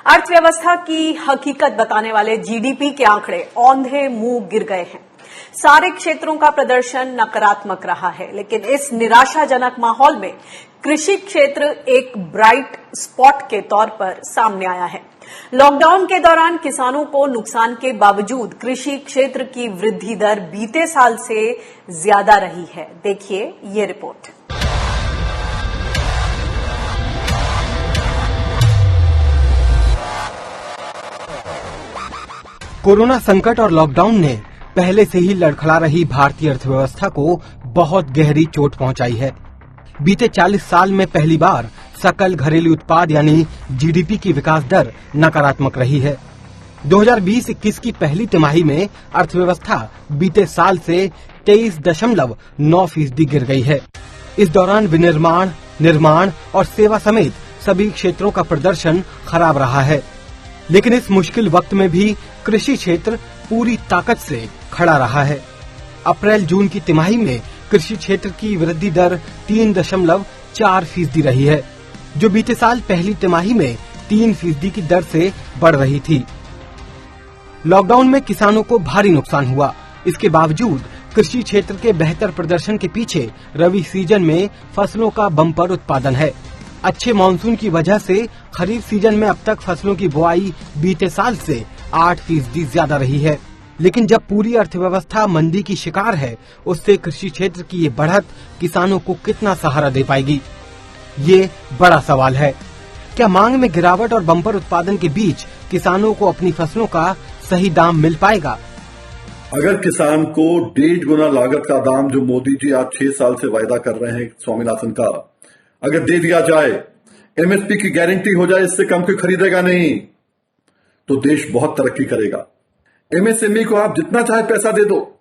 अर्थव्यवस्था की हकीकत बताने वाले जीडीपी के आंकड़े औंधे मुंह गिर गए हैं। सारे क्षेत्रों का प्रदर्शन नकारात्मक रहा है, लेकिन इस निराशाजनक माहौल में कृषि क्षेत्र एक ब्राइट स्पॉट के तौर पर सामने आया है। लॉकडाउन के दौरान किसानों को नुकसान के बावजूद कृषि क्षेत्र की वृद्धि दर बीते साल से ज्यादा रही है। देखिए ये रिपोर्ट। कोरोना संकट और लॉकडाउन ने पहले से ही लड़खड़ा रही भारतीय अर्थव्यवस्था को बहुत गहरी चोट पहुंचाई है। बीते 40 साल में पहली बार सकल घरेलू उत्पाद यानी जीडीपी की विकास दर नकारात्मक रही है। 2020-21 की पहली तिमाही में अर्थव्यवस्था बीते साल से 23.9% गिर गई है। इस दौरान विनिर्माण, निर्माण और सेवा समेत सभी क्षेत्रों का प्रदर्शन खराब रहा है। लेकिन इस मुश्किल वक्त में भी कृषि क्षेत्र पूरी ताकत से खड़ा रहा है। अप्रैल-जून की तिमाही में कृषि क्षेत्र की वृद्धि दर 3.4% रही है, जो बीते साल पहली तिमाही में 3% की दर से बढ़ रही थी। लॉकडाउन में किसानों को भारी नुकसान हुआ। इसके बावजूद कृषि क्षेत्र के बेहतर प्रदर्शन के पीछे रबी सीजन में फसलों का बम्पर उत्पादन है। अच्छे मानसून की वजह से खरीफ सीजन में अब तक फसलों की बुआई बीते साल से 8% ज्यादा रही है। लेकिन जब पूरी अर्थव्यवस्था मंदी की शिकार है, उससे कृषि क्षेत्र की ये बढ़त किसानों को कितना सहारा दे पाएगी, ये बड़ा सवाल है। क्या मांग में गिरावट और बम्पर उत्पादन के बीच किसानों को अपनी फसलों का सही दाम मिल पाएगा? अगर किसान को 1.5 गुना लागत का दाम जो मोदी जी आज 6 साल से वायदा कर रहे हैं स्वामीनाथन का, अगर दे दिया जाए, एमएसपी की गारंटी हो जाए, इससे कम कोई खरीदेगा नहीं, तो देश बहुत तरक्की करेगा। एमएसएमई को आप जितना चाहे पैसा दे दो,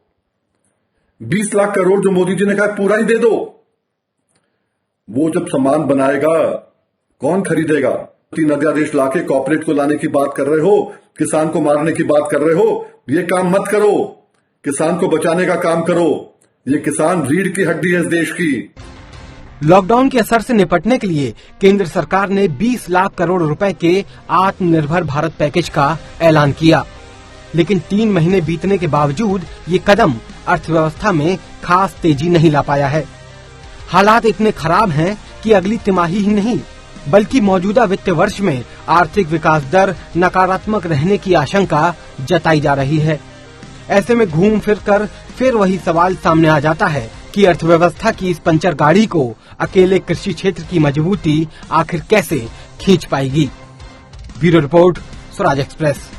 20 लाख करोड़ जो मोदी जी ने कहा पूरा ही दे दो, वो जब सामान बनाएगा कौन खरीदेगा? 3 अध्यादेश लाके कॉर्पोरेट को लाने की बात कर रहे हो, किसान को मारने की बात कर रहे हो। ये काम मत करो, किसान को बचाने का काम करो। ये किसान रीढ़ की हड्डी है इस देश की। लॉकडाउन के असर से निपटने के लिए केंद्र सरकार ने 20 लाख करोड़ रुपए के आत्मनिर्भर भारत पैकेज का ऐलान किया, लेकिन 3 महीने बीतने के बावजूद ये कदम अर्थव्यवस्था में खास तेजी नहीं ला पाया है। हालात इतने खराब हैं कि अगली तिमाही ही नहीं, बल्कि मौजूदा वित्त वर्ष में आर्थिक विकास दर नकारात्मक रहने की आशंका जताई जा रही है। ऐसे में घूम फिर कर फिर वही सवाल सामने आ जाता है कि अर्थव्यवस्था की इस पंचर गाड़ी को अकेले कृषि क्षेत्र की मजबूती आखिर कैसे खींच पाएगी। Bureau report, Swaraj express.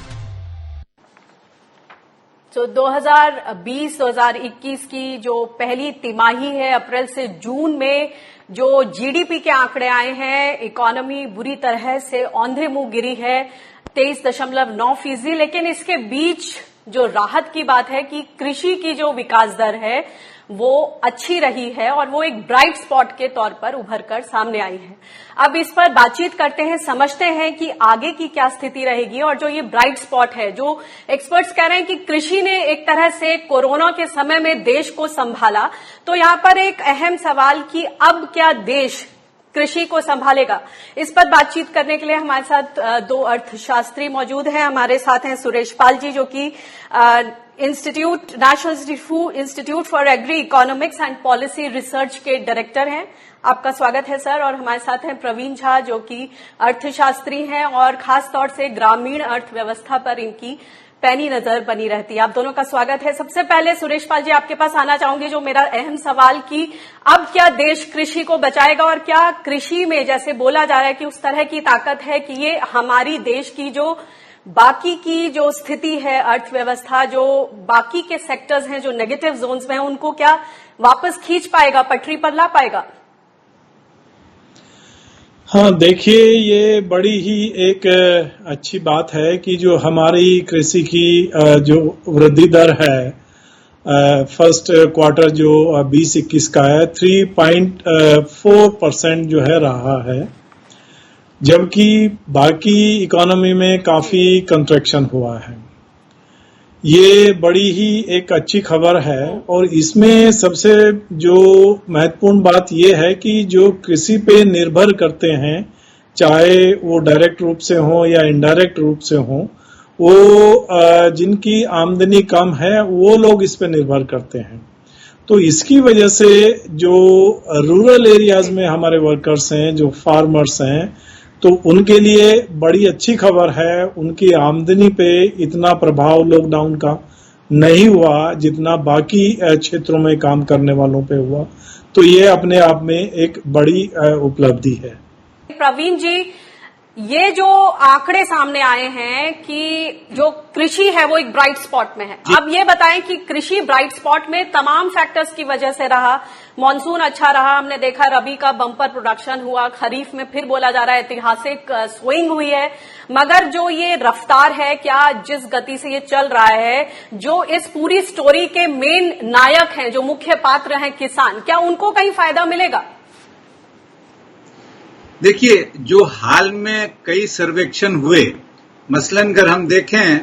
तो 2020-2021 की जो पहली तिमाही है, अप्रैल से जून में जो जीडीपी के आंकड़े आए हैं, इकोनॉमी बुरी तरह से औंधे मुंह गिरी है, 23.9%। लेकिन इसके बीच जो राहत की बात है कि कृषि की जो विकास दर है वो अच्छी रही है और वो एक ब्राइट स्पॉट के तौर पर उभर कर सामने आई है। अब इस पर बातचीत करते हैं, समझते हैं कि आगे की क्या स्थिति रहेगी। और जो ये ब्राइट स्पॉट है, जो एक्सपर्ट्स कह रहे हैं कि कृषि ने एक तरह से कोरोना के समय में देश को संभाला, तो यहां पर एक अहम सवाल कि अब क्या देश कृषि को संभालेगा। इस पर बातचीत करने के लिए हमारे साथ 2 अर्थशास्त्री मौजूद हैं। हमारे साथ हैं सुरेश पाल जी, जो कि national institute for agree economics and policy research के डायरेक्टर हैं। आपका स्वागत है सर। और हमारे साथ हैं प्रवीण झा, जो कि अर्थशास्त्री हैं और खास तौर से ग्रामीण अर्थव्यवस्था पर इनकी पैनी नजर बनी रहती है। आप दोनों का स्वागत है। सबसे पहले सुरेश पाल जी, आपके पास आना चाहूंगी। जो मेरा अहम सवाल कि अब क्या देश कृषि को बचाएगा, और क्या कृषि में जैसे बोला जा रहा है कि उस तरह की ताकत है कि ये हमारी देश की जो बाकी की जो स्थिति है, अर्थव्यवस्था, जो बाकी के सेक्टर्स हैं जो नेगेटिव जोन्स में हैं, उनको क्या वापस खींच पाएगा, पटरी पर ला पाएगा? हाँ, देखिए, ये बड़ी ही एक अच्छी बात है कि जो हमारी कृषि की जो वृद्धि दर है, फर्स्ट क्वार्टर जो 2021 का है, 3.4% जो है रहा है, जबकि बाकी इकोनॉमी में काफी कंट्रैक्शन हुआ है। ये बड़ी ही एक अच्छी खबर है। और इसमें सबसे जो महत्वपूर्ण बात ये है कि जो कृषि पे निर्भर करते हैं, चाहे वो डायरेक्ट रूप से हो या इनडायरेक्ट रूप से हो, वो जिनकी आमदनी कम है वो लोग इस पे निर्भर करते हैं। तो इसकी वजह से जो रूरल एरियाज में हमारे वर्कर्स हैं, जो फार्मर्स हैं, तो उनके लिए बड़ी अच्छी खबर है, उनकी आमदनी पे इतना प्रभाव लॉकडाउन का नहीं हुआ जितना बाकी क्षेत्रों में काम करने वालों पे हुआ। तो ये अपने आप में एक बड़ी उपलब्धि है। प्रवीण जी, ये जो आंकड़े सामने आए हैं कि जो कृषि है वो एक ब्राइट स्पॉट में है, अब ये बताएं कि कृषि ब्राइट स्पॉट में तमाम फैक्टर्स की वजह से रहा। मॉनसून अच्छा रहा, हमने देखा रबी का बम्पर प्रोडक्शन हुआ, खरीफ में फिर बोला जा रहा है ऐतिहासिक स्विंग हुई है, मगर जो ये रफ्तार है, क्या जिस गति से ये चल रहा है, जो इस पूरी स्टोरी के मेन नायक हैं, जो मुख्य पात्र हैं किसान, क्या उनको कहीं फायदा मिलेगा? देखिए, जो हाल में कई सर्वेक्षण हुए, मसलन अगर हम देखें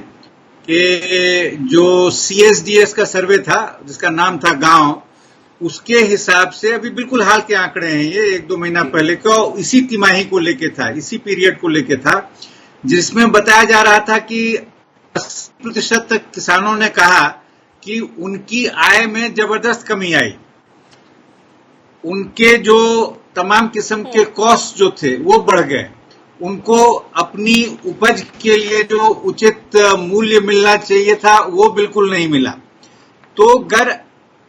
कि जो CSDS का सर्वे था जिसका नाम था गांव, उसके हिसाब से अभी बिल्कुल हाल के आंकड़े हैं, ये 1-2 महीना पहले का, इसी तिमाही को लेके था, इसी पीरियड को लेके था, जिसमें बताया जा रहा था कि 80% तक किसानों ने कहा कि उनकी आय में जबरदस्त कमी आई, उनके जो तमाम किस्म के कॉस्ट जो थे वो बढ़ गए, उनको अपनी उपज के लिए जो उचित मूल्य मिलना चाहिए था वो बिल्कुल नहीं मिला। तो अगर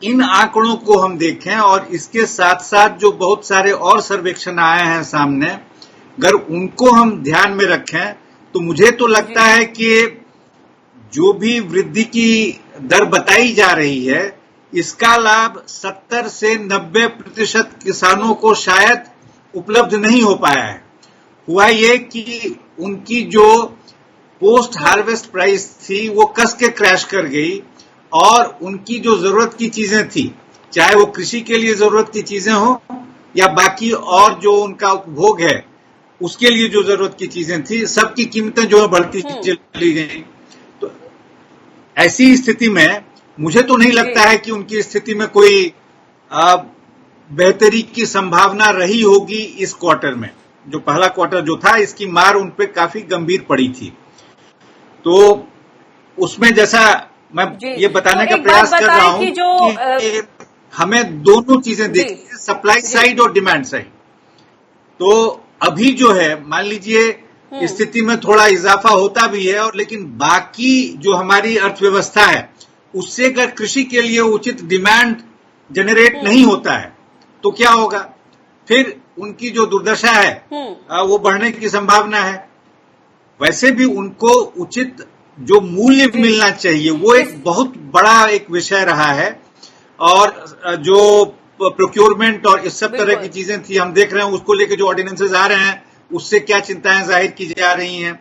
इन आंकड़ों को हम देखें और इसके साथ साथ जो बहुत सारे और सर्वेक्षण आए हैं सामने, अगर उनको हम ध्यान में रखें तो मुझे तो लगता है कि जो भी वृद्धि की दर बताई जा रही है, इसका लाभ 70 से 90% किसानों को शायद उपलब्ध नहीं हो पाया है। हुआ ये कि उनकी जो पोस्ट हार्वेस्ट प्राइस थी वो कस के क्रैश कर गई, और उनकी जो जरूरत की चीजें थी, चाहे वो कृषि के लिए जरूरत की चीजें हो या बाकी और जो उनका उपभोग है उसके लिए जो जरूरत की चीजें थी, सबकी कीमतें जो है बढ़ती चली गई। तो ऐसी स्थिति में मुझे तो नहीं लगता है कि उनकी स्थिति में कोई बेहतरी की संभावना रही होगी। इस क्वार्टर में जो पहला क्वार्टर जो था, इसकी मार उन पे काफी गंभीर पड़ी थी। तो उसमें जैसा मैं ये बताने का प्रयास कर रहा हूं कि हमें दोनों चीजें देखनी है, सप्लाई साइड और डिमांड साइड। तो अभी जो है, मान लीजिए स्थिति में थोड़ा इजाफा होता भी है, और लेकिन बाकी जो हमारी अर्थव्यवस्था है उससे अगर कृषि के लिए उचित डिमांड जनरेट नहीं होता है तो क्या होगा? फिर उनकी जो दुर्दशा है वो बढ़ने की संभावना है। वैसे भी उनको उचित जो मूल्य मिलना चाहिए वो एक बहुत बड़ा एक विषय रहा है, और जो प्रोक्योरमेंट और इस सब तरह की चीजें थी, हम देख रहे हैं उसको लेकर जो ऑर्डिनेंसेज आ रहे हैं उससे क्या चिंताएं जाहिर की जा रही हैं।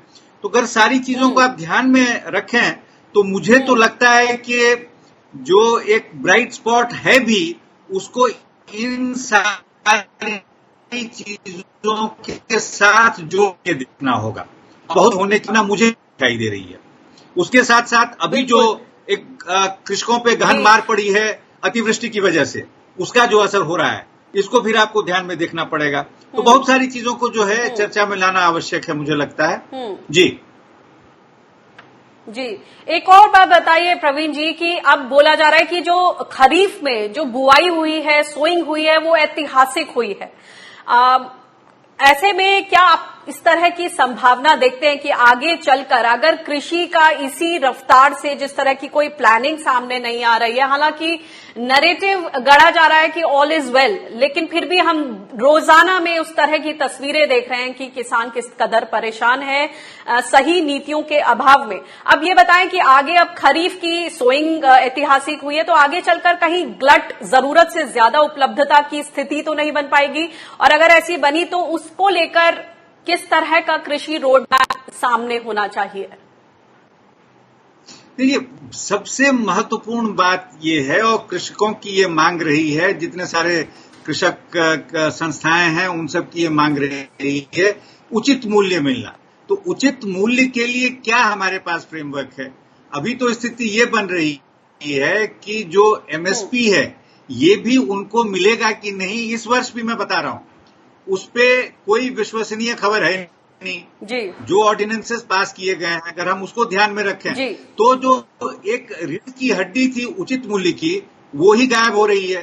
तो अगर सारी चीजों को आप ध्यान में रखें तो मुझे तो लगता है कि जो एक ब्राइट स्पॉट है भी, उसको इन सारी चीजों के साथ जोड़ के देखना होगा। बहुत होने की ना मुझे दिखाई दे रही है। उसके साथ साथ अभी जो एक कृषकों पे गहन मार पड़ी है अतिवृष्टि की वजह से, उसका जो असर हो रहा है, इसको फिर आपको ध्यान में देखना पड़ेगा। तो बहुत सारी चीजों को जो है चर्चा में लाना आवश्यक है, मुझे लगता है। जी, एक और बात बताइए प्रवीण जी कि अब बोला जा रहा है कि जो खरीफ में जो बुआई हुई है, सोइंग हुई है, वो ऐतिहासिक हुई है। ऐसे में क्या आप इस तरह की संभावना देखते हैं कि आगे चलकर अगर कृषि का इसी रफ्तार से, जिस तरह की कोई प्लानिंग सामने नहीं आ रही है, हालांकि नैरेटिव गढ़ा जा रहा है कि ऑल इज वेल, लेकिन फिर भी हम रोजाना में उस तरह की तस्वीरें देख रहे हैं कि किसान किस कदर परेशान है सही नीतियों के अभाव में। अब ये बताएं कि आगे अब खरीफ की सोइंग ऐतिहासिक हुई है, तो आगे चलकर कहीं ग्लट जरूरत से ज्यादा उपलब्धता की स्थिति तो नहीं बन पाएगी, और अगर ऐसी बनी तो उसको लेकर किस तरह का कृषि रोड मैप सामने होना चाहिए? देखिए, सबसे महत्वपूर्ण बात यह है, और कृषकों की ये मांग रही है, जितने सारे कृषक संस्थाएं हैं उन सब की ये मांग रही है, उचित मूल्य मिलना। तो उचित मूल्य के लिए क्या हमारे पास फ्रेमवर्क है? अभी तो स्थिति ये बन रही है कि जो एमएसपी है ये भी उनको मिलेगा कि नहीं, इस वर्ष भी मैं बता रहा हूं उस पे कोई विश्वसनीय खबर है नहीं जी। जो ऑर्डिनेंसेस पास किए गए हैं अगर हम उसको ध्यान में रखें तो जो एक रीढ़ की हड्डी थी उचित मूल्य की वो ही गायब हो रही है।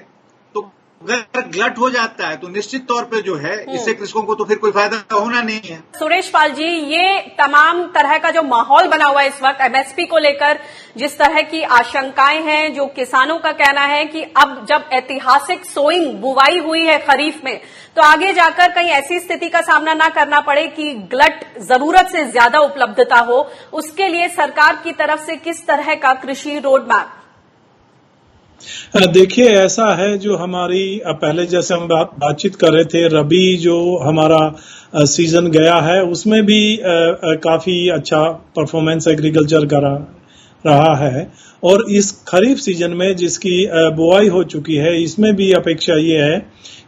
तो अगर ग्लट हो जाता है तो निश्चित तौर पे जो है इससे कृषकों को तो फिर कोई फायदा होना नहीं है। सुरेश पाल जी, ये तमाम तरह का जो माहौल बना हुआ है इस वक्त एमएसपी को लेकर, जिस तरह की आशंकाएं हैं, जो किसानों का कहना है कि अब जब ऐतिहासिक सोइंग बुवाई हुई है खरीफ में, तो आगे जाकर कहीं ऐसी स्थिति का सामना ना करना पड़े कि ग्लट जरूरत से ज्यादा उपलब्धता हो, उसके लिए सरकार की तरफ से किस तरह का कृषि रोड मैप? देखिए, ऐसा है जो हमारी पहले जैसे हम बातचीत कर रहे थे, रबी जो हमारा सीजन गया है उसमें भी काफी अच्छा परफॉर्मेंस एग्रीकल्चर का रहा है, और इस खरीफ सीजन में जिसकी बुआई हो चुकी है इसमें भी अपेक्षा ये है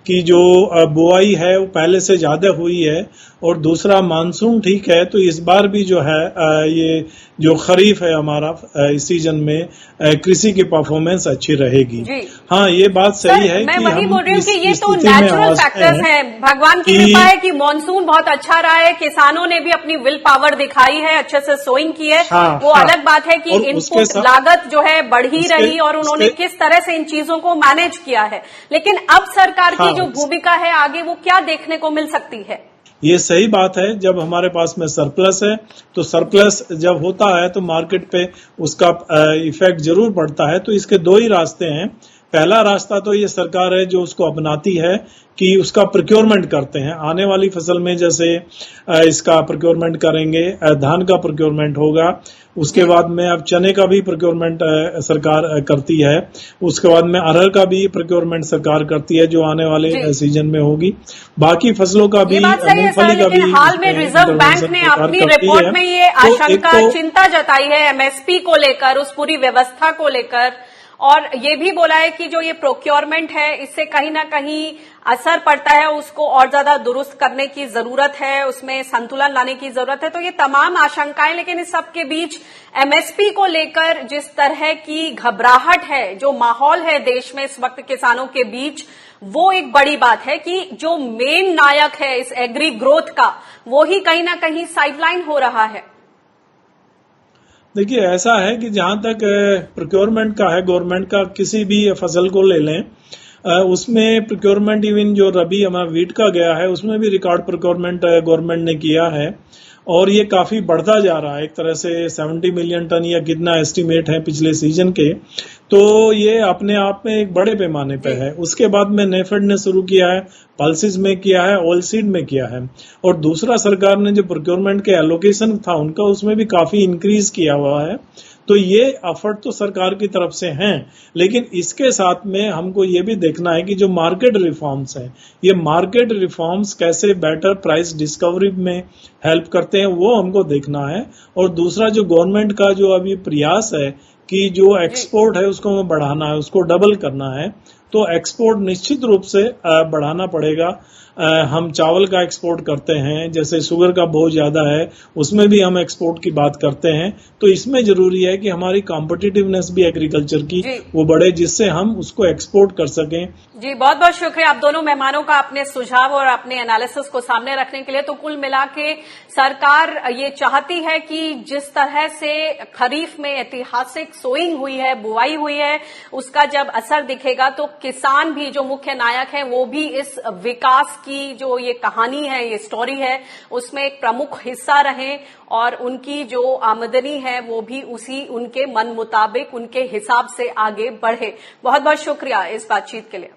कि जो बुआई है वो पहले से ज्यादा हुई है, और दूसरा मानसून ठीक है, तो इस बार भी जो है ये जो खरीफ है हमारा इस सीजन में कृषि की परफॉर्मेंस अच्छी रहेगी। हाँ, ये बात सही है। मैं वही बोल रही हूँ कि ये तो नेचुरल फैक्टर्स हैं, भगवान की कृपा है कि मानसून बहुत अच्छा रहा है, किसानों ने भी अपनी विल पावर दिखाई है, अच्छे से सोइंग की है। वो अलग बात है कि इनपुट लागत जो है बढ़ ही रही और उन्होंने किस तरह से इन चीजों को मैनेज किया है। लेकिन अब सरकार की जो भूमिका है आगे, वो क्या देखने को मिल सकती है? ये सही बात है, जब हमारे पास में सरप्लस है तो सरप्लस जब होता है तो मार्केट पे उसका इफेक्ट जरूर पड़ता है। तो इसके दो ही रास्ते हैं। पहला रास्ता तो ये सरकार है जो उसको अपनाती है कि उसका प्रोक्योरमेंट करते हैं। आने वाली फसल में जैसे इसका प्रोक्योरमेंट करेंगे, धान का प्रोक्योरमेंट होगा, उसके बाद में अब चने का भी प्रोक्योरमेंट सरकार करती है, उसके बाद में अरहर का भी प्रोक्योरमेंट सरकार करती है जो आने वाले सीजन में होगी। बाकी फसलों का भी, मूंगफली का भी। हाल में रिजर्व बैंक ने अपनी रिपोर्ट में ये आशंका, चिंता जताई है एमएसपी को लेकर, उस पूरी व्यवस्था को लेकर, और ये भी बोला है कि जो ये प्रोक्योरमेंट है इससे कहीं ना कहीं असर पड़ता है, उसको और ज्यादा दुरुस्त करने की जरूरत है, उसमें संतुलन लाने की जरूरत है। तो ये तमाम आशंकाएं, लेकिन इस सब के बीच एमएसपी को लेकर जिस तरह की घबराहट है, जो माहौल है देश में इस वक्त किसानों के बीच, वो एक बड़ी बात है कि जो मेन नायक है इस एग्री ग्रोथ का, वो ही कहीं ना कहीं साइडलाइन हो रहा है। देखिए, ऐसा है कि जहां तक प्रोक्योरमेंट का है, गवर्नमेंट का किसी भी फसल को ले लें, उसमें प्रोक्योरमेंट इवन जो रबी हमारा वीट का गया है उसमें भी रिकॉर्ड प्रोक्योरमेंट गवर्नमेंट ने किया है, और ये काफी बढ़ता जा रहा है। एक तरह से 70 मिलियन टन या कितना एस्टिमेट है पिछले सीजन के, तो ये अपने आप में एक बड़े पैमाने पे है। उसके बाद में नेफेड ने शुरू किया है, पल्सिस में किया है, ऑयलसीड में किया है, और दूसरा सरकार ने जो प्रोक्योरमेंट के एलोकेशन था उनका उसमें भी काफी इंक्रीज किया हुआ है। तो ये एफर्ट तो सरकार की तरफ से हैं, लेकिन इसके साथ में हमको ये भी देखना है कि जो मार्केट रिफॉर्म्स हैं, ये मार्केट रिफॉर्म्स कैसे बेटर प्राइस डिस्कवरी में हेल्प करते हैं, वो हमको देखना है। और दूसरा जो गवर्नमेंट का जो अभी प्रयास है कि जो एक्सपोर्ट है उसको हमें बढ़ाना है, उसको डबल करना है, तो एक्सपोर्ट निश्चित रूप से बढ़ाना पड़ेगा। हम चावल का एक्सपोर्ट करते हैं, जैसे शुगर का बहुत ज्यादा है, उसमें भी हम एक्सपोर्ट की बात करते हैं। तो इसमें जरूरी है कि हमारी कॉम्पिटिटिवनेस भी एग्रीकल्चर की वो बढ़े, जिससे हम उसको एक्सपोर्ट कर सकें। जी, बहुत बहुत शुक्रिया आप दोनों मेहमानों का अपने सुझाव और अपने एनालिसिस को सामने रखने के लिए। तो कुल मिला के सरकार ये चाहती है कि जिस तरह से खरीफ में ऐतिहासिक सोइंग हुई है, बुआई हुई है, उसका जब असर दिखेगा तो किसान भी जो मुख्य नायक हैं वो भी इस विकास की जो ये कहानी है, ये स्टोरी है, उसमें एक प्रमुख हिस्सा रहें, और उनकी जो आमदनी है वो भी उसी उनके मन मुताबिक, उनके हिसाब से आगे बढ़े। बहुत बहुत शुक्रिया इस बातचीत के लिए।